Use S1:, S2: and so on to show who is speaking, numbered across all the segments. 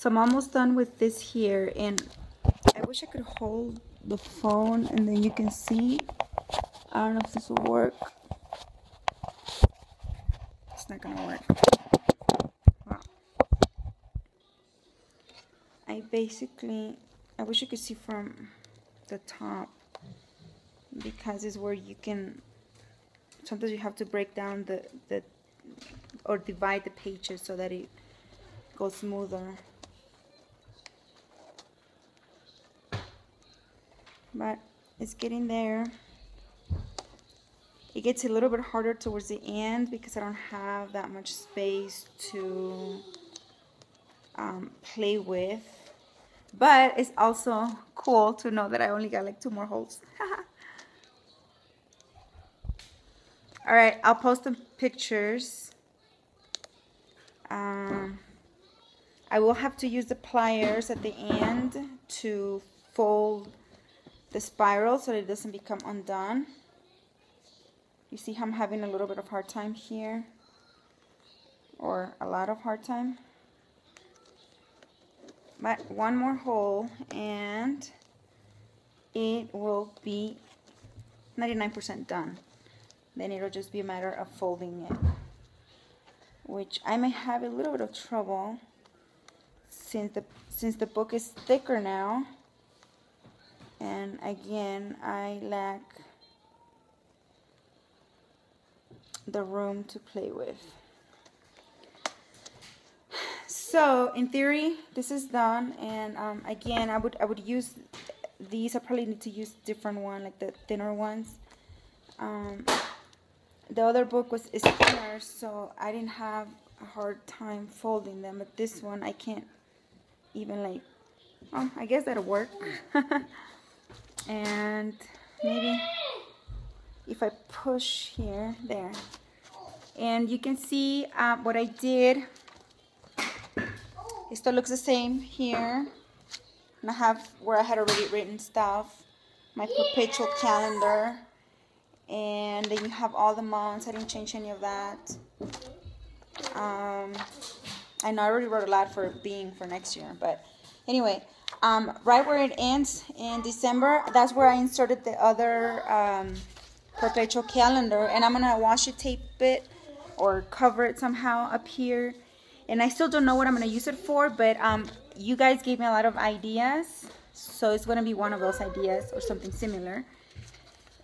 S1: So I'm almost done with this here, and I wish I could hold the phone and then you can see. I don't know if this will work. It's not gonna work. Wow. I wish you could see from the top, because it's where you can, sometimes you have to break down or divide the pages so that it goes smoother. But it's getting there. It gets a little bit harder towards the end because I don't have that much space to play with. But it's also cool to know that I only got like 2 more holes. All right, I'll post the pictures. I will have to use the pliers at the end to fold the spiral so that it doesn't become undone. You see how I'm having a little bit of hard time here, or a lot of hard time. But 1 more hole and it will be 99% done. Then it'll just be a matter of folding it, which I may have a little bit of trouble since the book is thicker now, and again I lack the room to play with. So in theory this is done, and again I would use these. I probably need to use different one, like the thinner ones. The other book is thinner, so I didn't have a hard time folding them, but this one I can't even, like, oh, I guess that'll work. And maybe if I push here, there, and you can see what I did. It still looks the same here, and I have where I had already written stuff, my perpetual calendar, and then you have all the months. I didn't change any of that. I know I already wrote a lot for next year, but anyway, right where it ends in December, that's where I inserted the other perpetual calendar, and I'm gonna washi tape it or cover it somehow up here. And I still don't know what I'm gonna use it for, but you guys gave me a lot of ideas, so it's gonna be one of those ideas or something similar.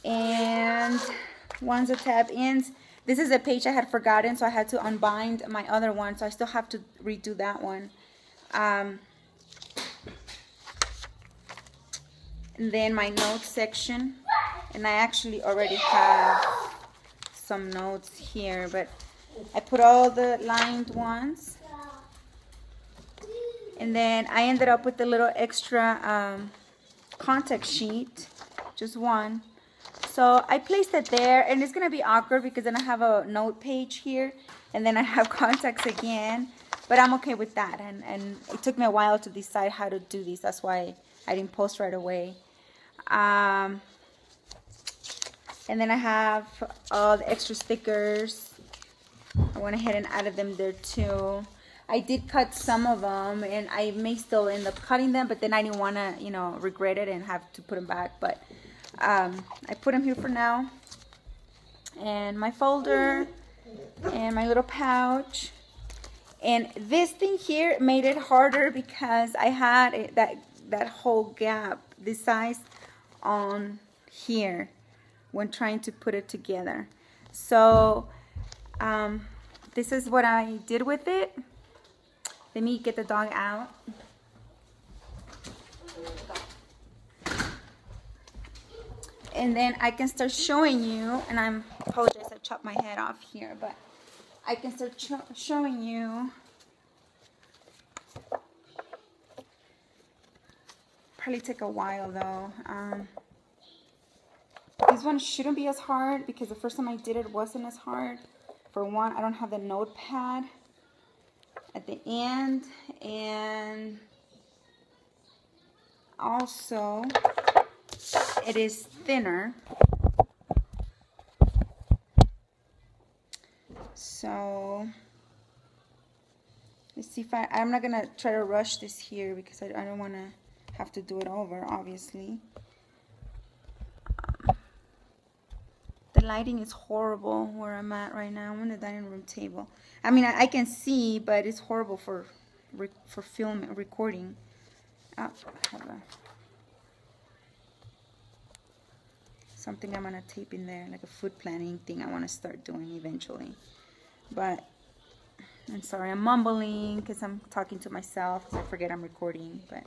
S1: And once the tab ends, this is a page I had forgotten, so I had to unbind my other one, so I still have to redo that one. And then my notes section, and I actually already have some notes here, but I put all the lined ones, and then I ended up with a little extra contact sheet, just one. So I placed it there, and it's gonna be awkward because then I have a note page here, and then I have contacts again, but I'm okay with that. And it took me a while to decide how to do these. That's why I didn't post right away. And then I have all the extra stickers. I went ahead and added them there too. I did cut some of them, and I may still end up cutting them, but then I didn't want to, you know, regret it and have to put them back. But I put them here for now. And my folder and my little pouch. And this thing here made it harder because I had that whole gap this size on here when trying to put it together. So this is what I did with it. Let me get the dog out. And then I can start showing you, and I apologize, I chopped my head off here, but I can start showing you. Probably take a while though. This one shouldn't be as hard because the first time I did it wasn't as hard. For one, I don't have the notepad at the end, and also it is thinner. So Let's see if I'm not gonna try to rush this here because I don't want to have to do it over, obviously. The lighting is horrible where I'm at right now. I'm on the dining room table. I mean, I can see, but it's horrible for film recording. Oh, something I'm gonna tape in there, like a food planning thing I want to start doing eventually. But I'm sorry, I'm mumbling because I'm talking to myself because I forget I'm recording. But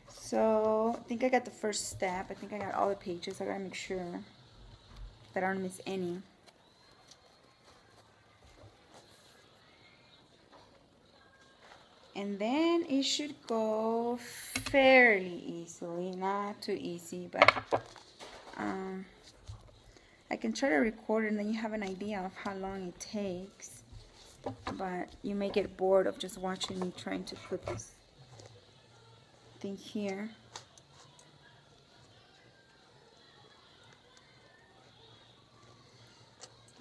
S1: so I think I got the first step. I think I got all the pages. I gotta make sure that I don't miss any. And then it should go fairly easily, not too easy, but I can try to record it and then you have an idea of how long it takes, but you may get bored of just watching me trying to put this thing here.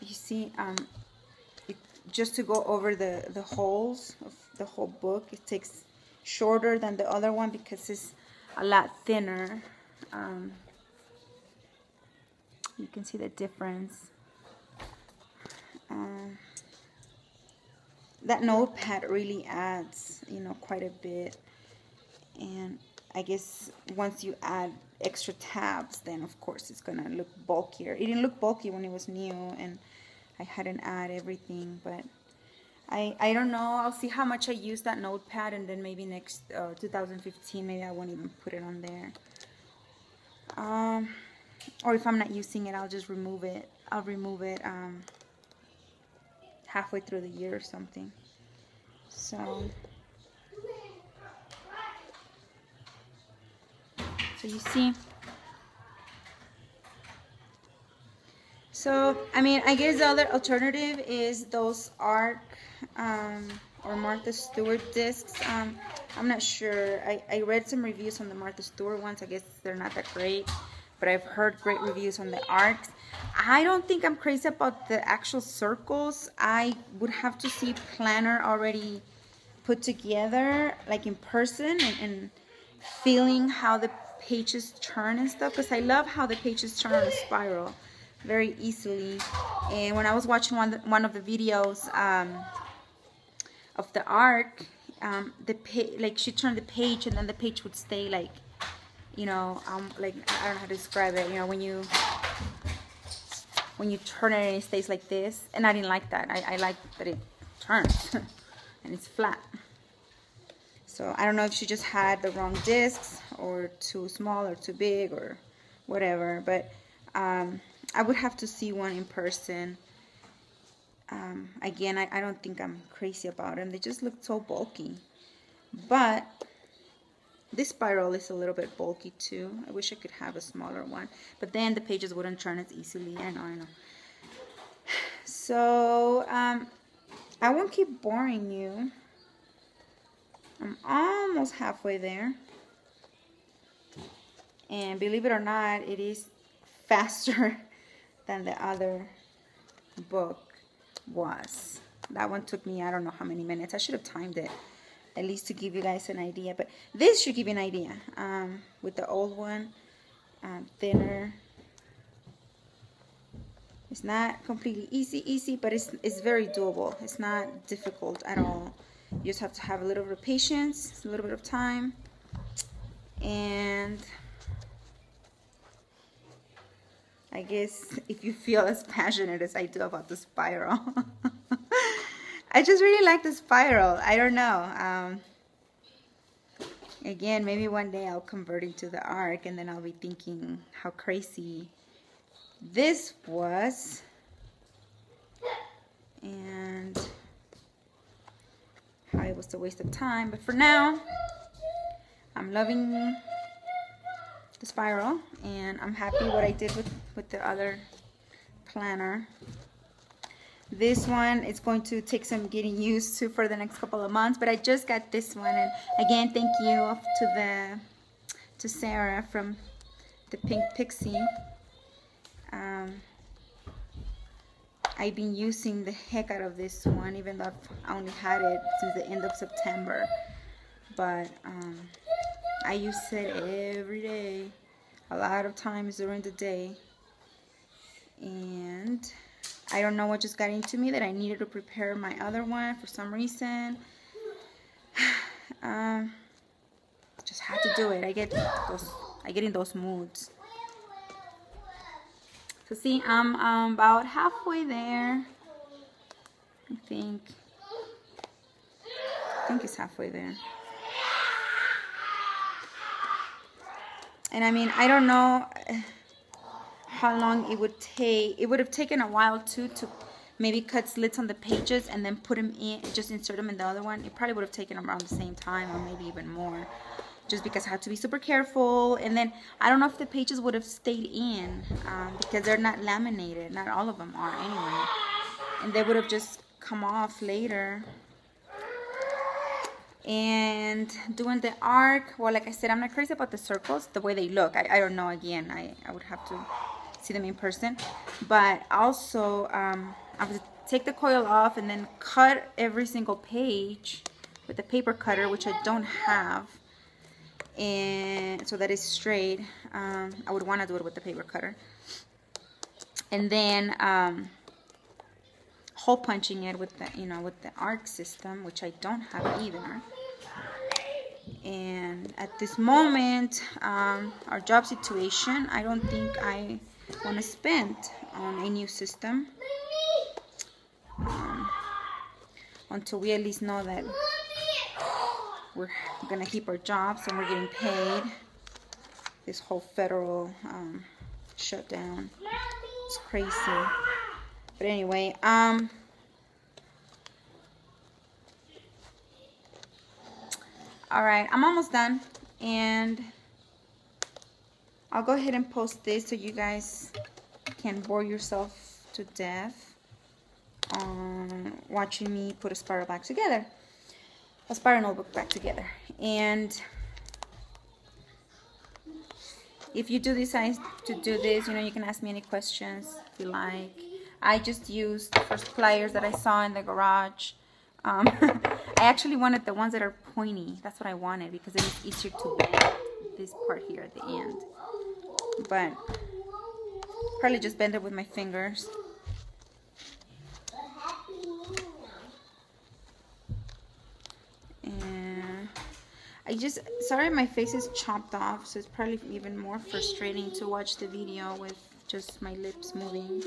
S1: You see, just to go over the holes of the whole book, it takes shorter than the other one because it's a lot thinner. You can see the difference. That notepad really adds, you know, quite a bit. And I guess once you add extra tabs, then of course it's gonna look bulkier. It didn't look bulky when it was new and I hadn't added everything, but I don't know. I'll see how much I use that notepad, and then maybe next 2015 maybe I won't even put it on there. Or if I'm not using it, I'll just remove it. I'll remove it halfway through the year or something. So you see. So, I mean, I guess the other alternative is those ARC or Martha Stewart discs. I'm not sure. I read some reviews on the Martha Stewart ones. I guess they're not that great, but I've heard great reviews on the ARCs. I don't think I'm crazy about the actual circles. I would have to see planner already put together, like in person, and feeling how the pages turn and stuff, because I love how the pages turn on a spiral very easily. And when I was watching one of the videos of the ARC, like she turned the page and then the page would stay like, you know, like, I don't know how to describe it, you know, when you turn it and it stays like this. And I didn't like that. I like that it turns and it's flat. So I don't know if she just had the wrong discs or too small or too big or whatever, but I would have to see one in person. Again, I don't think I'm crazy about them. They just look so bulky. But this spiral is a little bit bulky too. I wish I could have a smaller one. But then the pages wouldn't turn as easily. I know. So, I won't keep boring you. I'm almost halfway there. And believe it or not, it is faster than the other book was. That one took me, I don't know how many minutes. I should have timed it, at least to give you guys an idea. But this should give you an idea. With the old one, thinner. It's not completely easy, but it's very doable. It's not difficult at all. You just have to have a little bit of patience, a little bit of time, and I guess if you feel as passionate as I do about the spiral. I just really like the spiral. I don't know. Again, maybe one day I'll convert into the ARC and then I'll be thinking how crazy this was. And how it was a waste of time. But for now, I'm loving the spiral, and I'm happy what I did with the other planner. This one is going to take some getting used to for the next couple of months, but I just got this one. And again, thank you to Sarah from the Pink Pixie. I've been using the heck out of this one, even though I've only had it since the end of September. But I use it every day, a lot of times during the day. And I don't know what just got into me that I needed to prepare my other one for some reason. Just had to do it. I get in those moods. So see, I'm about halfway there. I think it's halfway there. And I mean, I don't know how long it would take. It would have taken a while too to maybe cut slits on the pages and then put them in, just insert them in the other one. It probably would have taken around the same time, or maybe even more, just because I had to be super careful. And then I don't know if the pages would have stayed in because they're not laminated. Not all of them are anyway, and they would have just come off later. And doing the arc, well, like I said, I'm not crazy about the circles, the way they look. I don't know, again, I would have to see them in person. But also, I would take the coil off and then cut every single page with the paper cutter, which I don't have, and so that is straight. I would want to do it with the paper cutter. And then hole punching it with the, with the arc system, which I don't have either. And at this moment, our job situation, I don't think I want to spend on a new system until we at least know that we're gonna keep our jobs and we're getting paid. This whole federal shutdown, it's crazy. But anyway, all right, I'm almost done, and I'll go ahead and post this so you guys can bore yourself to death on watching me put a spiral back together, a spiral notebook back together. And if you do decide to do this, you can ask me any questions if you like. I just used the first pliers that I saw in the garage. I actually wanted the ones that are pointy. That's what I wanted, because it is easier to bend this part here at the end. But probably just bend it with my fingers. And sorry my face is chopped off, so it's probably even more frustrating to watch the video with just my lips moving.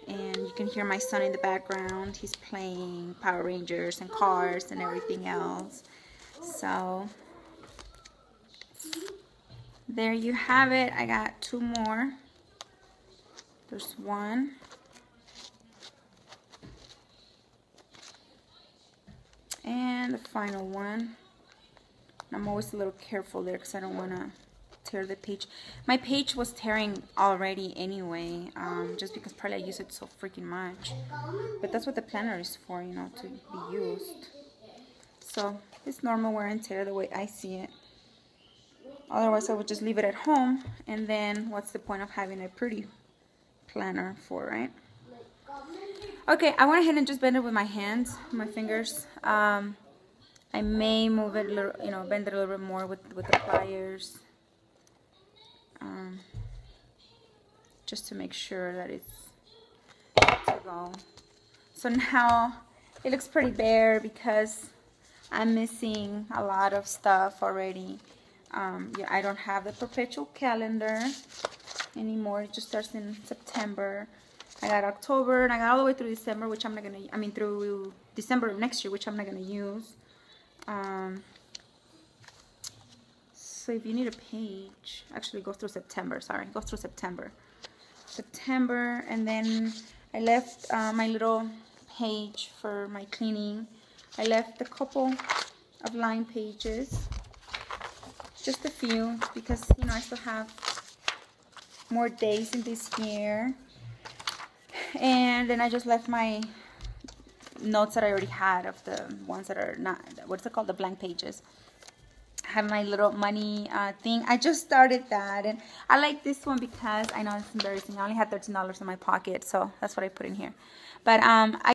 S1: And you can hear my son in the background. He's playing Power Rangers and cars and everything else. So there you have it. I got two more. There's one. And the final one. I'm always a little careful there because I don't want to tear the page. My page was tearing already anyway, just because probably I use it so freaking much. But that's what the planner is for, to be used. So it's normal wear and tear the way I see it. Otherwise I would just leave it at home, and then what's the point of having a pretty planner for, right? Okay, I went ahead and just bend it with my hands, my fingers. I may move it a little, bend it a little bit more with the pliers. Just to make sure that it's good to go. So now it looks pretty bare because I'm missing a lot of stuff already. Yeah, I don't have the perpetual calendar anymore. It just starts in September. I got October, and I got all the way through December, which I'm not gonna, through December of next year, which I'm not gonna use. So if you need a page, actually go through September, sorry, go through September, and then I left my little page for my cleaning. I left a couple of line pages, just a few, because I still have more days in this year. And then I just left my notes that I already had of the ones that are not, what's it called, the blank pages. have my little money thing. I just started that, and I like this one because I know it's embarrassing. I only had $13 in my pocket, so that's what I put in here. But I